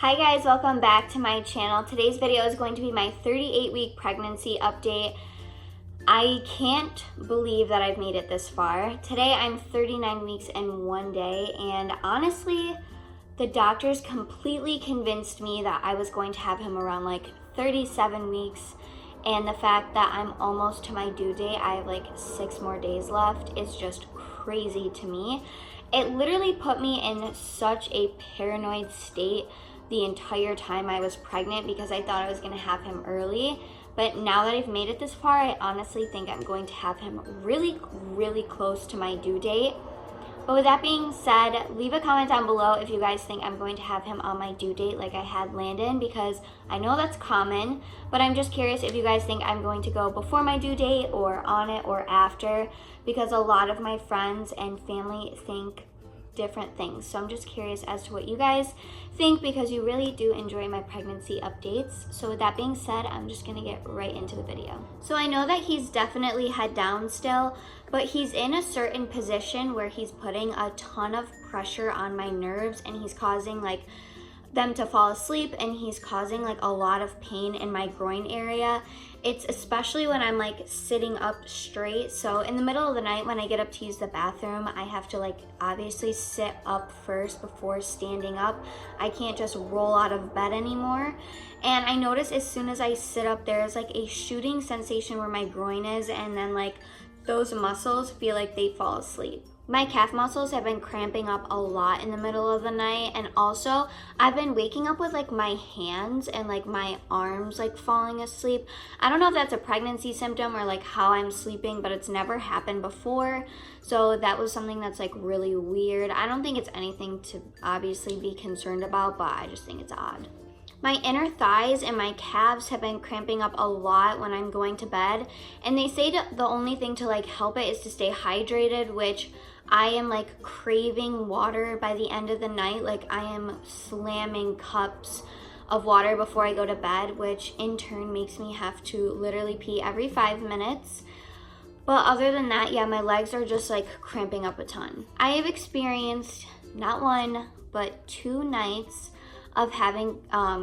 Hi guys, welcome back to my channel. Today's video is going to be my 38-week pregnancy update. I can't believe that I've made it this far. Today I'm 39 weeks and 1 day, and honestly, the doctors completely convinced me that I was going to have him around like 37 weeks, and the fact that I'm almost to my due date, I have like 6 more days left, is just crazy to me. It literally put me in such a paranoid state the entire time I was pregnant because I thought I was going to have him early. But now that I've made it this far, I honestly think I'm going to have him really close to my due date. But with that being said, leave a comment down below if you guys think I'm going to have him on my due date like I had Landon, because I know that's common, but I'm just curious if you guys think I'm going to go before my due date or on it or after, because a lot of my friends and family think different things. So I'm just curious as to what you guys think, because you really do enjoy my pregnancy updates. So with that being said, I'm just gonna get right into the video. So I know that he's definitely head down still, but he's in a certain position where he's putting a ton of pressure on my nerves, and he's causing like them to fall asleep, and he's causing like a lot of pain in my groin area. It's especially when I'm like sitting up straight. So in the middle of the night when I get up to use the bathroom, I have to like obviously sit up first before standing up. I can't just roll out of bed anymore. And I notice as soon as I sit up, there's like a shooting sensation where my groin is, and then like those muscles feel like they fall asleep. My calf muscles have been cramping up a lot in the middle of the night, and also I've been waking up with like my hands and like my arms like falling asleep. I don't know if that's a pregnancy symptom or like how I'm sleeping, but it's never happened before. So that was something that's like really weird. I don't think it's anything to obviously be concerned about, but I just think it's odd. My inner thighs and my calves have been cramping up a lot when I'm going to bed, and they say the only thing to like help it is to stay hydrated, which I am like craving water by the end of the night. Like I am slamming cups of water before I go to bed, which in turn makes me have to literally pee every 5 minutes. But other than that, yeah, my legs are just like cramping up a ton. I have experienced not 1, but 2 nights of having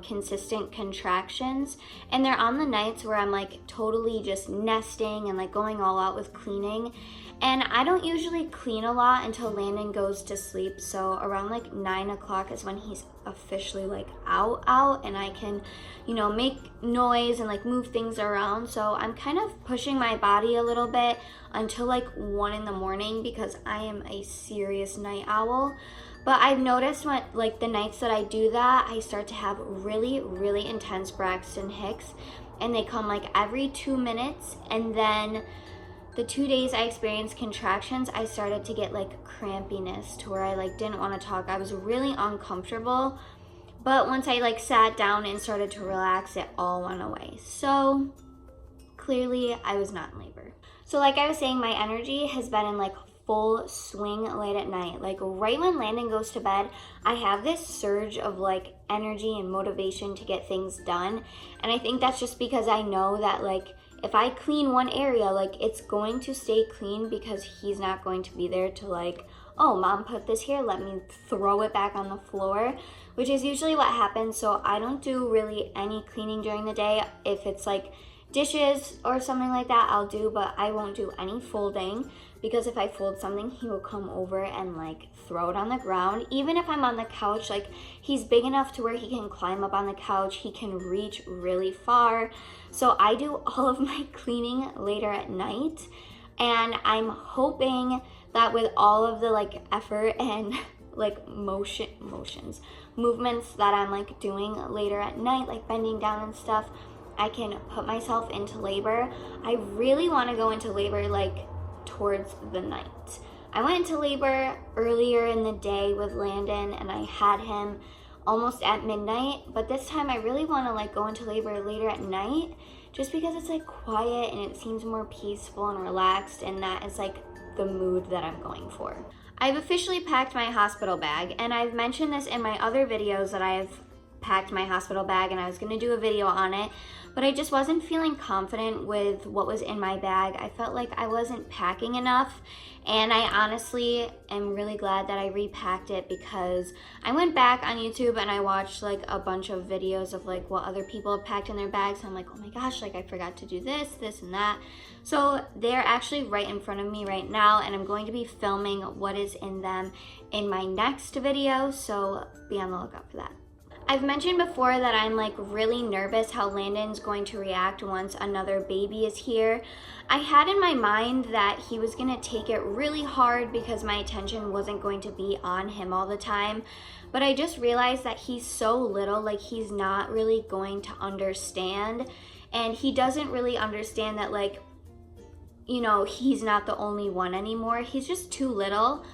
consistent contractions, and they're on the nights where I'm like totally just nesting and like going all out with cleaning. And I don't usually clean a lot until Landon goes to sleep, so around like 9 o'clock is when he's officially like out and I can, you know, make noise and like move things around. So I'm kind of pushing my body a little bit until like 1 in the morning, because I am a serious night owl. But I've noticed when like the nights that I do that, I start to have really intense Braxton Hicks, and they come like every 2 minutes. And then the 2 days I experienced contractions, I started to get like crampiness to where I like didn't want to talk. I was really uncomfortable, but once I like sat down and started to relax, it all went away. So clearly I was not in labor. So like I was saying, my energy has been in like full swing late at night. Like right when Landon goes to bed, I have this surge of like energy and motivation to get things done. And I think that's just because I know that like if I clean one area, like it's going to stay clean, because he's not going to be there to like, oh, mom put this here, let me throw it back on the floor, which is usually what happens. So I don't do really any cleaning during the day. If it's like dishes or something like that, I'll do, but I won't do any folding, because if I fold something, he will come over and like throw it on the ground. Even if I'm on the couch, like he's big enough to where he can climb up on the couch, he can reach really far. So I do all of my cleaning later at night, and I'm hoping that with all of the like effort and like movements that I'm like doing later at night, like bending down and stuff, I can put myself into labor. I really want to go into labor like towards the night. I went into labor earlier in the day with Landon, and I had him almost at midnight, but this time I really want to like go into labor later at night, just because it's like quiet and it seems more peaceful and relaxed, and that is like the mood that I'm going for. I've officially packed my hospital bag, and I've mentioned this in my other videos that I have packed my hospital bag and I was gonna do a video on it, but I just wasn't feeling confident with what was in my bag. I felt like I wasn't packing enough, and I honestly am really glad that I repacked it, because I went back on YouTube and I watched like a bunch of videos of like what other people have packed in their bags, and I'm like, oh my gosh, like I forgot to do this and that. So they're actually right in front of me right now, and I'm going to be filming what is in them in my next video, so be on the lookout for that. I've mentioned before that I'm like really nervous how Landon's going to react once another baby is here. I had in my mind that he was gonna take it really hard because my attention wasn't going to be on him all the time, but I just realized that he's so little, like he's not really going to understand, and he doesn't really understand that, like, you know, he's not the only one anymore. He's just too little.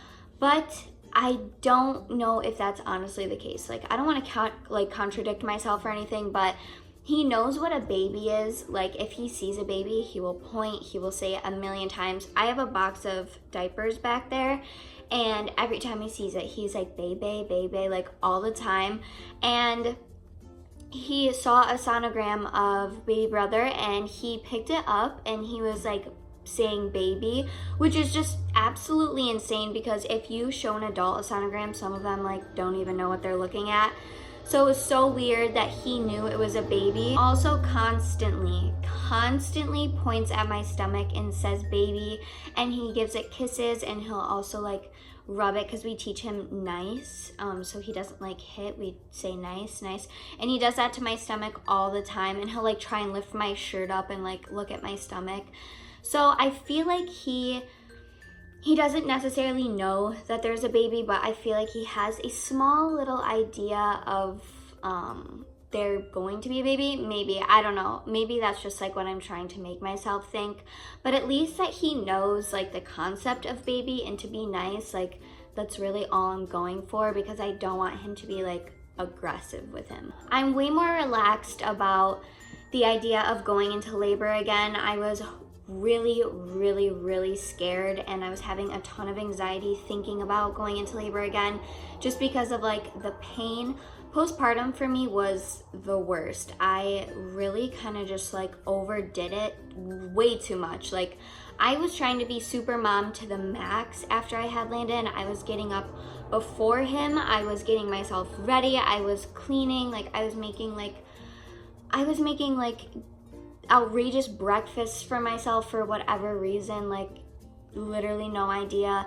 But I don't know if that's honestly the case. Like, I don't want to contradict myself or anything, but he knows what a baby is. Like, if he sees a baby, he will point, he will say it a million times. I have a box of diapers back there, and every time he sees it, he's like, baby, baby, like all the time. And he saw a sonogram of baby brother, and he picked it up, and he was like saying baby, which is just absolutely insane, because if you show an adult a sonogram, some of them like don't even know what they're looking at. So it was so weird that he knew it was a baby. Also constantly points at my stomach and says baby, and he gives it kisses, and he'll also like rub it, because we teach him nice, so he doesn't like hit, we say nice, nice, and he does that to my stomach all the time, and he'll like try and lift my shirt up and like look at my stomach. So I feel like he doesn't necessarily know that there's a baby, but I feel like he has a small little idea of there going to be a baby. Maybe, I don't know, maybe that's just like what I'm trying to make myself think, but at least that he knows like the concept of baby, and to be nice, like that's really all I'm going for, because I don't want him to be like aggressive with him. I'm way more relaxed about the idea of going into labor again. I was really scared, and I was having a ton of anxiety thinking about going into labor again, just because of like the pain. Postpartum for me was the worst. I really kind of just like overdid it way too much. Like, I was trying to be super mom to the max after I had Landon. I was getting up before him, I was getting myself ready, I was cleaning, like I was making like outrageous breakfasts for myself for whatever reason, like literally no idea.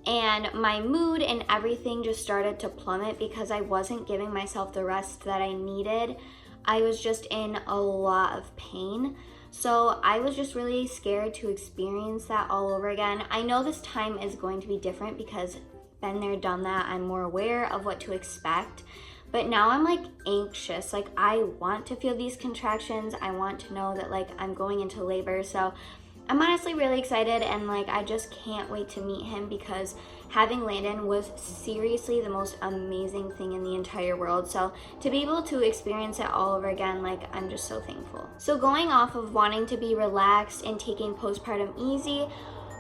And my mood and everything just started to plummet because I wasn't giving myself the rest that I needed. I was just in a lot of pain. So I was just really scared to experience that all over again. I know this time is going to be different because been there, done that. I'm more aware of what to expect. But now I'm like anxious. Like, I want to feel these contractions. I want to know that like I'm going into labor. So I'm honestly really excited, and like I just can't wait to meet him, because having Landon was seriously the most amazing thing in the entire world. So to be able to experience it all over again, like I'm just so thankful. So going off of wanting to be relaxed and taking postpartum easy,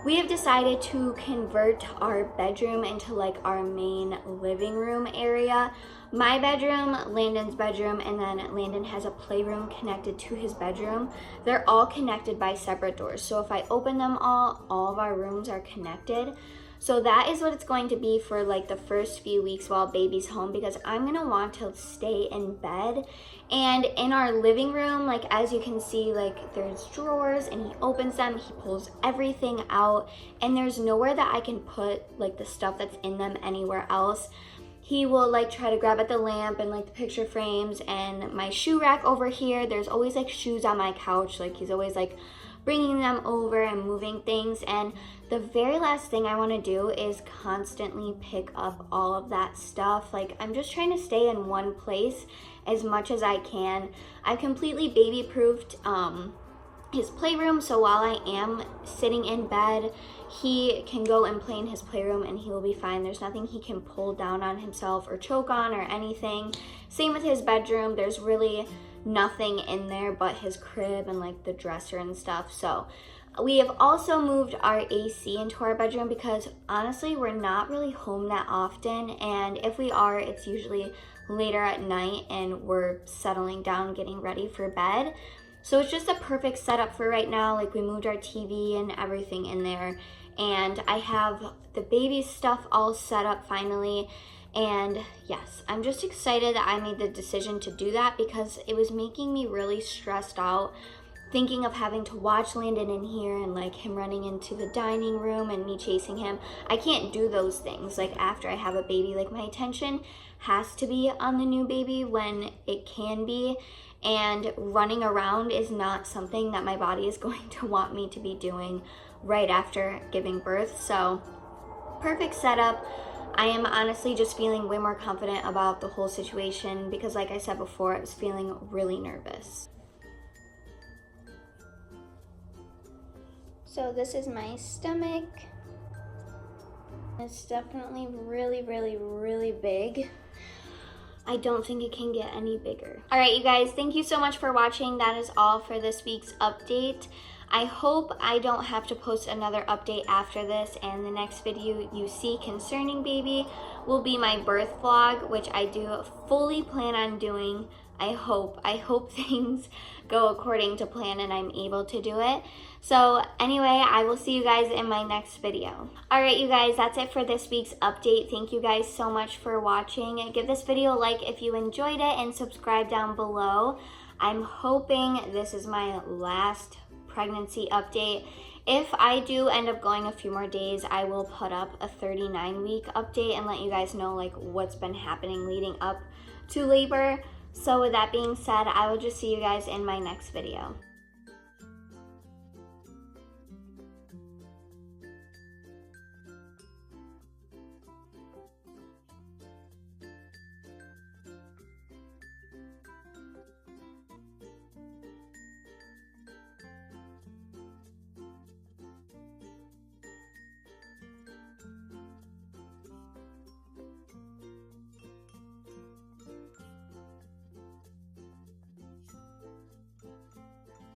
we have decided to convert our bedroom into like our main living room area. My bedroom, Landon's bedroom, and then Landon has a playroom connected to his bedroom. They're all connected by separate doors. So if I open them all of our rooms are connected. So that is what it's going to be for like the first few weeks while baby's home, because I'm gonna want to stay in bed. And in our living room, like as you can see, like there's drawers, and he opens them, he pulls everything out, and there's nowhere that I can put like the stuff that's in them anywhere else. He will like try to grab at the lamp and like the picture frames and my shoe rack over here. There's always like shoes on my couch. Like he's always like bringing them over and moving things. And the very last thing I want to do is constantly pick up all of that stuff. Like, I'm just trying to stay in one place as much as I can. I've completely baby proofed his playroom, so while I am sitting in bed, he can go and play in his playroom and he will be fine. There's nothing he can pull down on himself or choke on or anything. Same with his bedroom. There's really nothing in there but his crib and like the dresser and stuff. So we have also moved our AC into our bedroom because honestly we're not really home that often, and if we are, it's usually later at night and we're settling down, getting ready for bed. So it's just a perfect setup for right now. Like, we moved our TV and everything in there, and I have the baby stuff all set up finally. And yes, I'm just excited that I made the decision to do that, because it was making me really stressed out thinking of having to watch Landon in here and like him running into the dining room and me chasing him. I can't do those things like after I have a baby. Like, my attention has to be on the new baby when it can be, and running around is not something that my body is going to want me to be doing right after giving birth. So perfect setup. I am honestly just feeling way more confident about the whole situation, because like I said before, I was feeling really nervous. So this is my stomach. It's definitely really, really, really big. I don't think it can get any bigger. All right, you guys, thank you so much for watching. That is all for this week's update. I hope I don't have to post another update after this, and the next video you see concerning baby will be my birth vlog, which I do fully plan on doing. I hope things go according to plan and I'm able to do it. So anyway, I will see you guys in my next video. All right, you guys, that's it for this week's update. Thank you guys so much for watching. Give this video a like if you enjoyed it, and subscribe down below. I'm hoping this is my last pregnancy update. If I do end up going a few more days, I will put up a 39-week update and let you guys know like what's been happening leading up to labor. So with that being said, I will just see you guys in my next video.